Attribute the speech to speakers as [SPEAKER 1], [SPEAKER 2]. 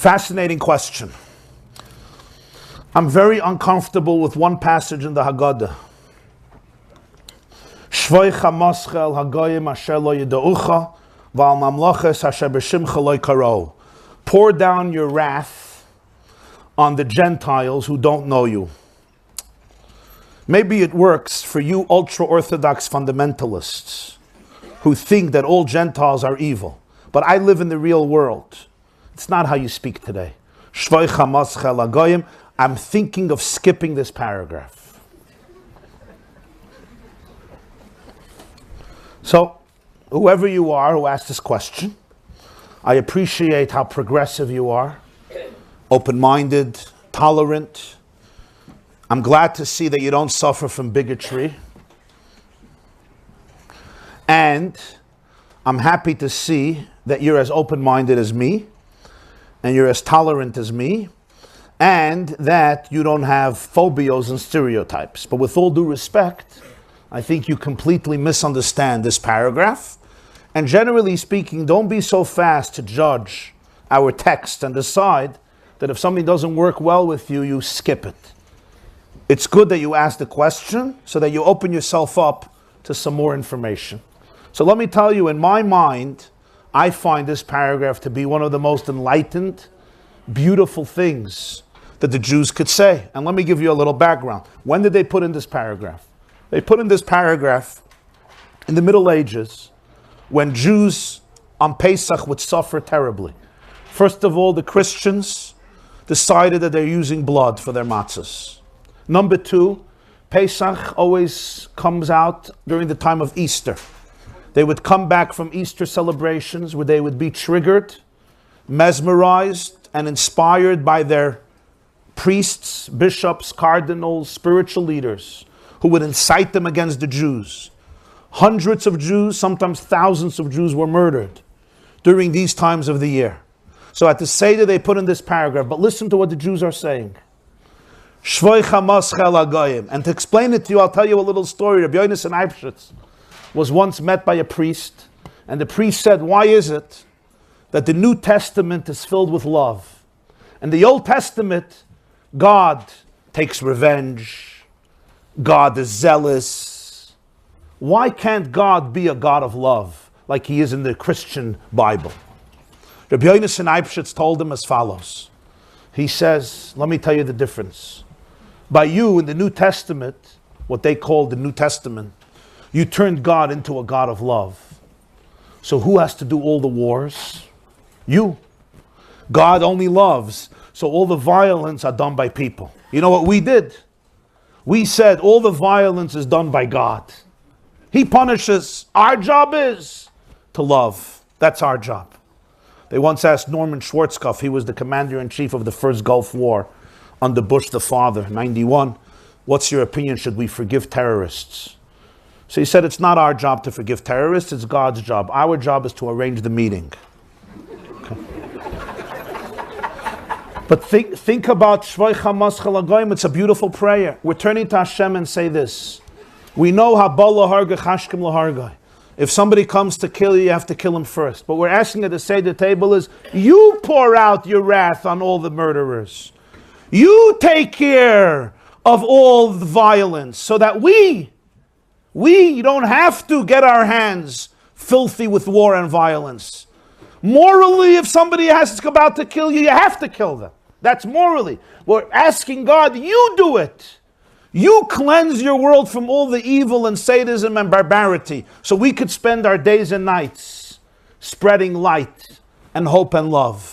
[SPEAKER 1] Fascinating question. I'm very uncomfortable with one passage in the Hagada. Shvoi chamoschel hagoyim asher lo yidaucha v'al mamloches asher b'shimcha lo ykarou. Pour down your wrath on the Gentiles who don't know you. Maybe it works for you ultra-Orthodox fundamentalists who think that all Gentiles are evil. But I live in the real world. It's not how you speak today. Shvoi chamoschel hagoyim. I'm thinking of skipping this paragraph. So, whoever you are who asked this question, I appreciate how progressive you are, open-minded, tolerant. I'm glad to see that you don't suffer from bigotry. And I'm happy to see that you're as open-minded as me, and you're as tolerant as me, and that you don't have phobias and stereotypes. But with all due respect, I think you completely misunderstand this paragraph. And generally speaking, don't be so fast to judge our text and decide that if something doesn't work well with you, you skip it. It's good that you ask the question so that you open yourself up to some more information. So let me tell you, in my mind, I find this paragraph to be one of the most enlightened, beautiful things that the Jews could say. And let me give you a little background. When did they put in this paragraph? They put in this paragraph in the Middle Ages when Jews on Pesach would suffer terribly. First of all, the Christians decided that they're using blood for their matzahs. Number two, Pesach always comes out during the time of Easter. They would come back from Easter celebrations where they would be triggered, mesmerized, and inspired by their priests, bishops, cardinals, spiritual leaders who would incite them against the Jews. Hundreds of Jews, sometimes thousands of Jews were murdered during these times of the year. So at the Seder they put in this paragraph, but listen to what the Jews are saying. Shvoi chamoschel hagoyim. And to explain it to you, I'll tell you a little story. Rabbi was once met by a priest, and the priest said, why is it that the New Testament is filled with love? In the Old Testament, God takes revenge. God is zealous. Why can't God be a God of love like he is in the Christian Bible? Rabbi Yonasan told him as follows. He says, let me tell you the difference. By you in the New Testament, what they called the New Testament, you turned God into a God of love. So who has to do all the wars? You. God only loves. So all the violence are done by people. You know what we did? We said all the violence is done by God. He punishes. Our job is to love. That's our job. They once asked Norman Schwarzkopf, he was the commander-in-chief of the first Gulf War under Bush the father, 91. What's your opinion? Should we forgive terrorists? So he said, it's not our job to forgive terrorists, it's God's job. Our job is to arrange the meeting. Okay. But think about Shvoi chamoschel hagoyim. It's a beautiful prayer. We're turning to Hashem and say this. We know Haba laharga chashkim laharga. If somebody comes to kill you, you have to kill him first. But we're asking at the Seder table is, you pour out your wrath on all the murderers. You take care of all the violence so that we don't have to get our hands filthy with war and violence. Morally, if somebody is about to kill you, you have to kill them. That's morally. We're asking God, you do it. You cleanse your world from all the evil and sadism and barbarity so we could spend our days and nights spreading light and hope and love.